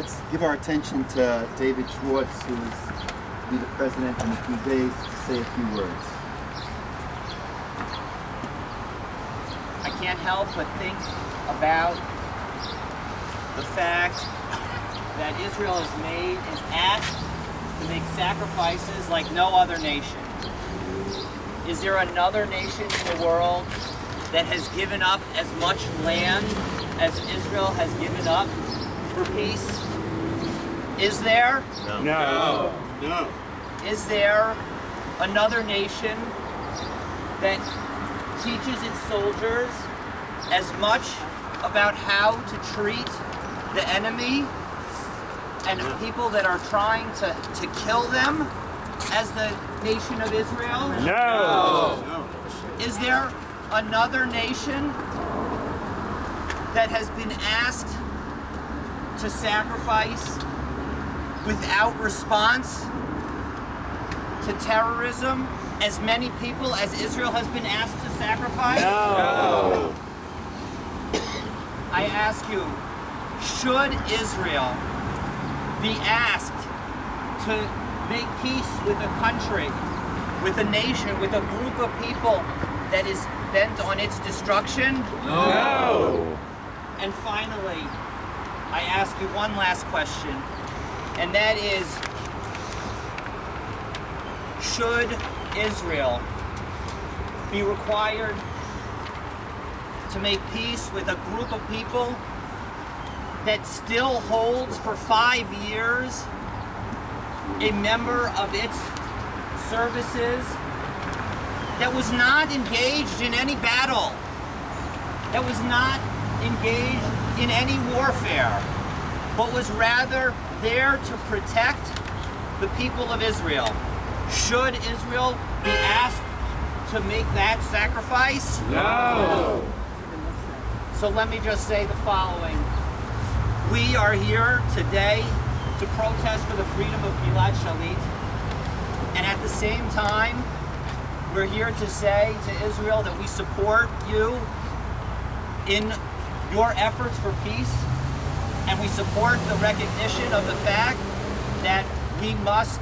Let's give our attention to David Schwartz, who is to be the president in a few days, to say a few words. I can't help but think about the fact that Israel is asked to make sacrifices like no other nation. Is there another nation in the world that has given up as much land as Israel has given up for peace? Is there? No. Is there another nation that teaches its soldiers as much about how to treat the enemy and people that are trying to kill them as the nation of Israel? No. Is there another nation that has been asked to sacrifice without response to terrorism as many people as Israel has been asked to sacrifice? No. I ask you, should Israel be asked to make peace with a country, with a nation, with a group of people that is bent on its destruction? No. And finally, I ask you one last question, and that is, should Israel be required to make peace with a group of people that still holds for 5 years a member of its services that was not engaged in any battle, that was not engaged in any warfare, but was rather there to protect the people of Israel? Should Israel be asked to make that sacrifice? No. So let me just say the following. We are here today to protest for the freedom of Gilad Shalit. And at the same time, we're here to say to Israel that we support you in your efforts for peace. And we support the recognition of the fact that we must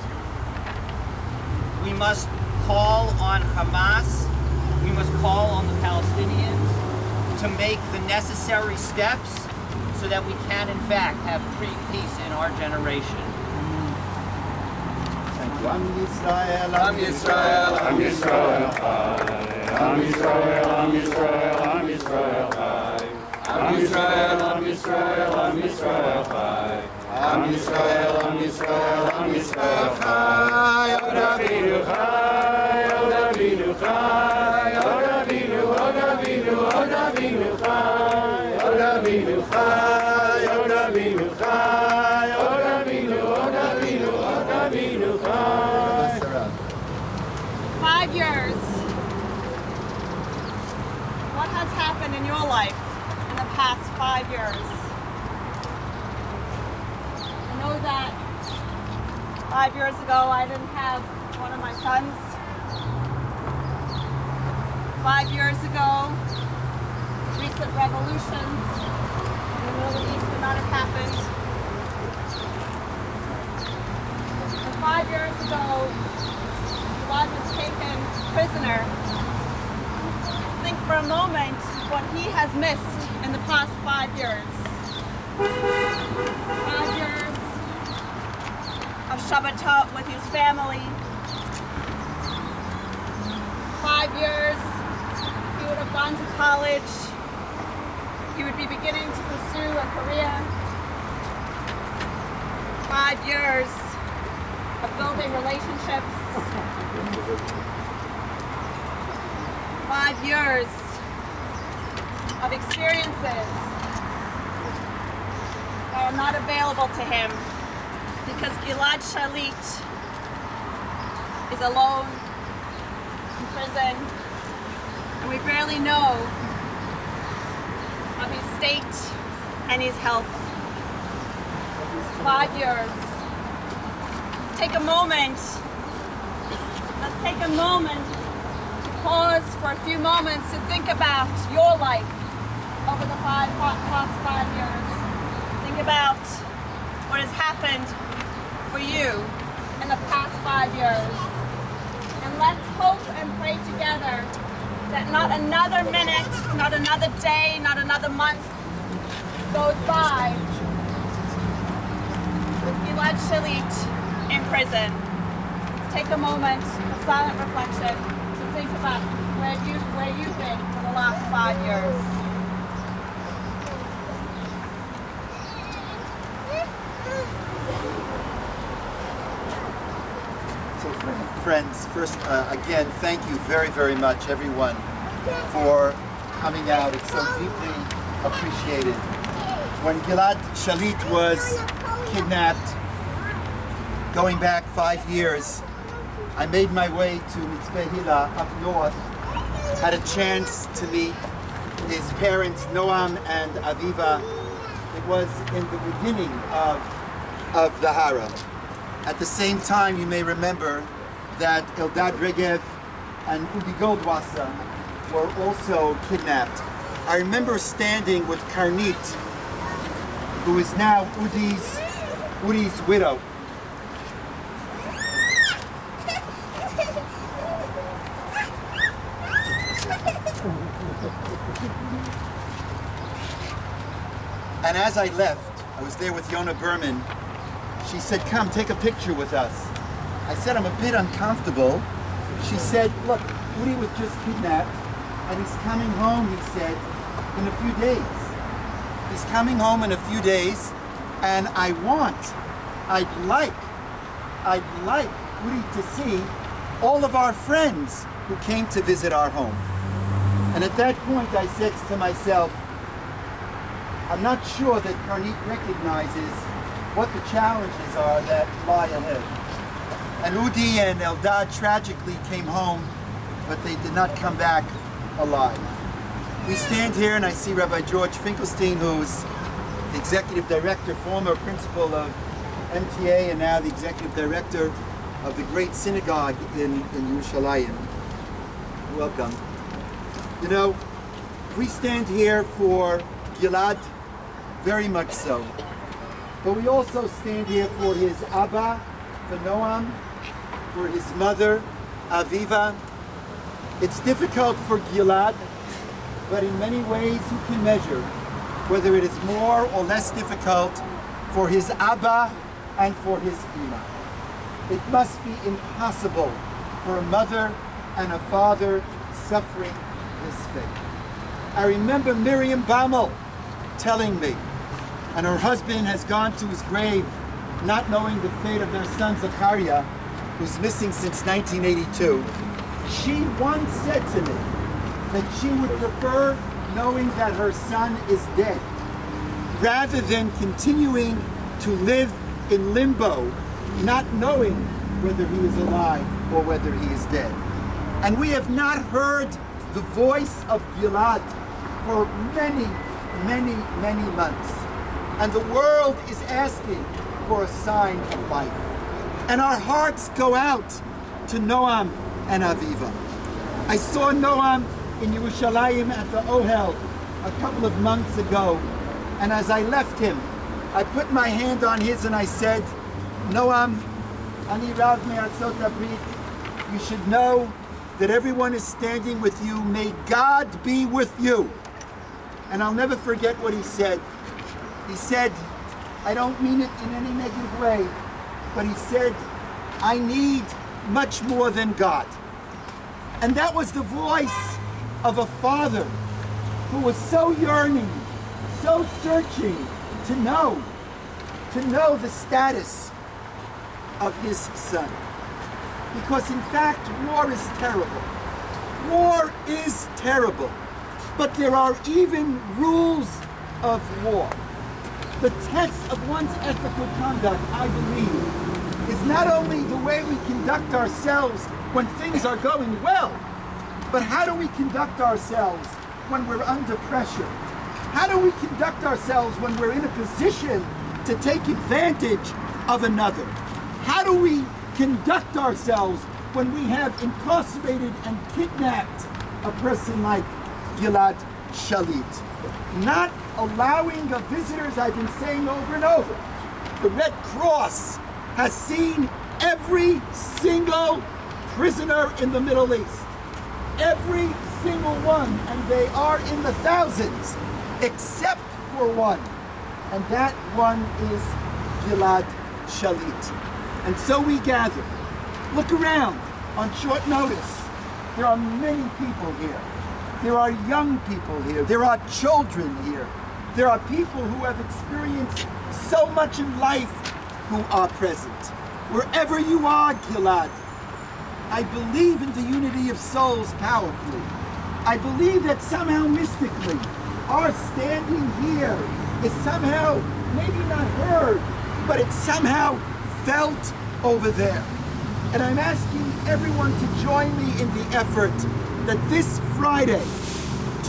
call on Hamas, we must call on the Palestinians to make the necessary steps so that we can, in fact, have peace in our generation. Thank you. Am Yisrael, Am Yisrael, Am Yisrael, Am Yisrael, Am Yisrael, Am Yisrael, Am Yisrael, Am Yisrael, Am Yisrael, Am Yisrael, Am Yisrael, Am Yisrael, Od Avinu Chai, Od Avinu Chai, Od Avinu, Od Avinu, Od Avinu Chai, Od Avinu Chai, Od Avinu Chai, Od Avinu, Od Avinu, Od Avinu Chai. 5 years. What has happened in your life in the past 5 years? I know that 5 years ago I didn't have one of my sons. 5 years ago, recent revolutions in the Middle East would not have happened. And 5 years ago, Gilad was taken prisoner. Just think for a moment what he has missed in the past 5 years. 5 years of Shabbatot with his family. 5 years he would have gone to college. He would be beginning to pursue a career. 5 years of building relationships. 5 years of experiences that are not available to him because Gilad Shalit is alone in prison, and we barely know of his state and his health. 5 years. Let's take a moment. Let's take a moment to pause for a few moments to think about your life over the past 5 years. Think about what has happened for you in the past 5 years. And let's hope and pray together that not another minute, not another day, not another month goes by with Gilad Shalit in prison. Let's take a moment of silent reflection to think about where you've been for the last 5 years. So friends, first, again, thank you very, very much, everyone, for coming out. It's so deeply appreciated. When Gilad Shalit was kidnapped, going back 5 years, I made my way to Mitzveh Hila up north, had a chance to meet his parents, Noam and Aviva. It was in the beginning of the Hara. At the same time, you may remember that Eldad Regev and Udi Goldwasser were also kidnapped. I remember standing with Karnit, who is now Udi's widow. And as I left, I was there with Yona Berman. She said, "Come, take a picture with us." I said, "I'm a bit uncomfortable." She said, "Look, Udi was just kidnapped, and he's coming home," he said, "in a few days. He's coming home in a few days, and I'd like Udi to see all of our friends who came to visit our home." And at that point, I said to myself, I'm not sure that Karnit recognizes what the challenges are that lie ahead. And Udi and Eldad tragically came home, but they did not come back alive. We stand here and I see Rabbi George Finkelstein, who's the executive director, former principal of MTA, and now the executive director of the great synagogue in Yerushalayim. Welcome. You know, we stand here for Gilad, very much so. But we also stand here for his Abba, for Noam, for his mother, Aviva. It's difficult for Gilad, but in many ways who can measure whether it is more or less difficult for his Abba and for his Ima. It must be impossible for a mother and a father suffering this fate. I remember Miriam Baumel telling me, and her husband has gone to his grave not knowing the fate of their son Zachariah, who's missing since 1982. She once said to me that she would prefer knowing that her son is dead rather than continuing to live in limbo, not knowing whether he is alive or whether he is dead. And we have not heard the voice of Gilad for many, many, many months. And the world is asking for a sign of life. And our hearts go out to Noam and Aviva. I saw Noam in Yerushalayim at the Ohel a couple of months ago. And as I left him, I put my hand on his and I said, "Noam, ani rav me'atzot habrit, you should know that everyone is standing with you. May God be with you." And I'll never forget what he said. He said, I don't mean it in any negative way, but he said, "I need much more than God." And that was the voice of a father who was so yearning, so searching to know the status of his son. Because in fact, war is terrible. War is terrible. But there are even rules of war. The test of one's ethical conduct, I believe, is not only the way we conduct ourselves when things are going well, but how do we conduct ourselves when we're under pressure? How do we conduct ourselves when we're in a position to take advantage of another? How do we conduct ourselves when we have incarcerated and kidnapped a person like Gilad Shalit? Not allowing the visitors, I've been saying over and over, the Red Cross has seen every single prisoner in the Middle East. Every single one, and they are in the thousands, except for one. And that one is Gilad Shalit. And so we gather. Look around on short notice. There are many people here. There are young people here. There are children here. There are people who have experienced so much in life who are present. Wherever you are, Gilad, I believe in the unity of souls powerfully. I believe that somehow mystically, our standing here is somehow maybe not heard, but it's somehow felt over there. And I'm asking everyone to join me in the effort that this Friday,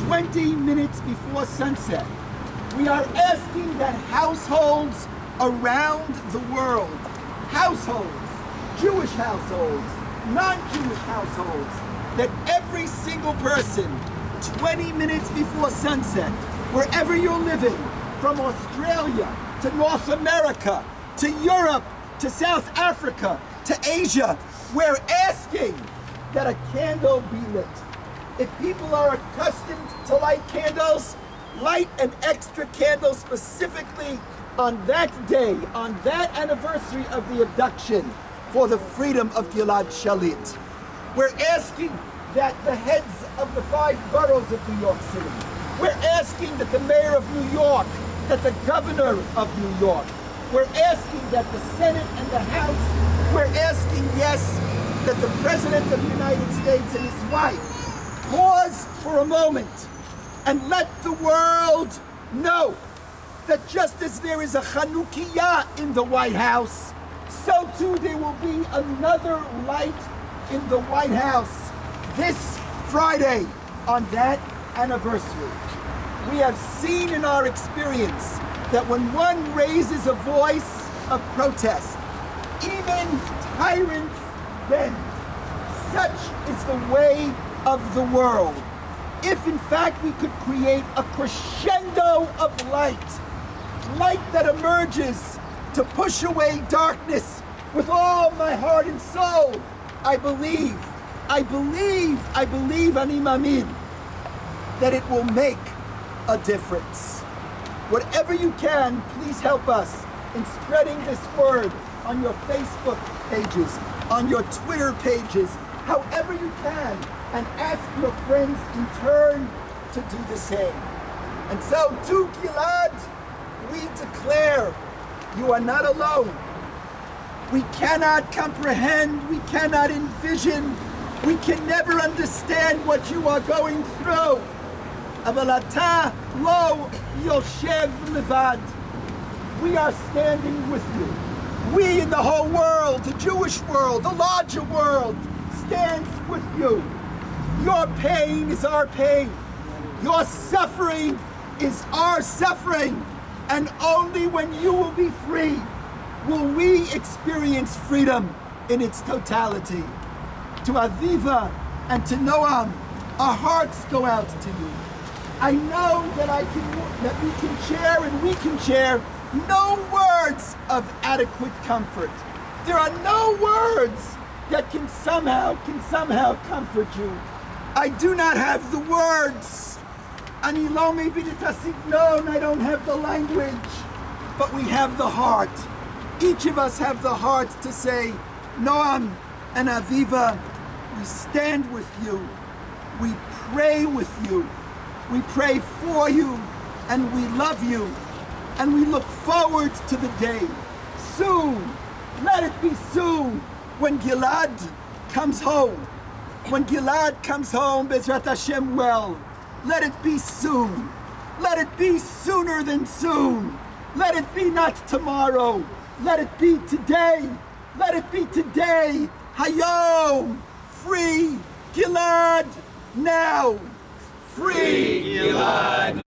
20 minutes before sunset, we are asking that households around the world, households, Jewish households, non-Jewish households, that every single person, 20 minutes before sunset, wherever you're living, from Australia to North America, to Europe, to South Africa, to Asia, we're asking that a candle be lit. If people are accustomed to light candles, light an extra candle specifically on that day, on that anniversary of the abduction, for the freedom of Gilad Shalit. We're asking that the heads of the 5 boroughs of New York City, we're asking that the mayor of New York, that the governor of New York, we're asking that the Senate and the House, we're asking, yes, that the President of the United States and his wife pause for a moment and let the world know that just as there is a Chanukiah in the White House, so too there will be another light in the White House this Friday on that anniversary. We have seen in our experience that when one raises a voice of protest, even tyrants bend. Such is the way of the world. If in fact we could create a crescendo of light that emerges to push away darkness with all my heart and soul, I believe, Ani Mamin, that it will make a difference. Whatever you can, please help us in spreading this word on your Facebook pages, on your Twitter pages, however you can, and ask your friends in turn to do the same. And so to Gilad, we declare you are not alone. We cannot comprehend, we cannot envision, we can never understand what you are going through. אבל אתה לא יושב לבד. We are standing with you. We in the whole world, the Jewish world, the larger world, stands with you. Your pain is our pain. Your suffering is our suffering. And only when you will be free will we experience freedom in its totality. To Aviva and to Noam, our hearts go out to you. I know that we can share and we can share no words of adequate comfort. There are no words that can somehow comfort you. I do not have the words. Ani lo mevin et hasignon, I don't have the language, but we have the heart. Each of us have the heart to say, Noam and Aviva, we stand with you. We pray with you. We pray for you, and we love you, and we look forward to the day. Soon, let it be soon, when Gilad comes home. When Gilad comes home, Bezrat Hashem well, let it be soon. Let it be sooner than soon. Let it be not tomorrow. Let it be today. Let it be today. Hayom, free Gilad now. Free Gilad!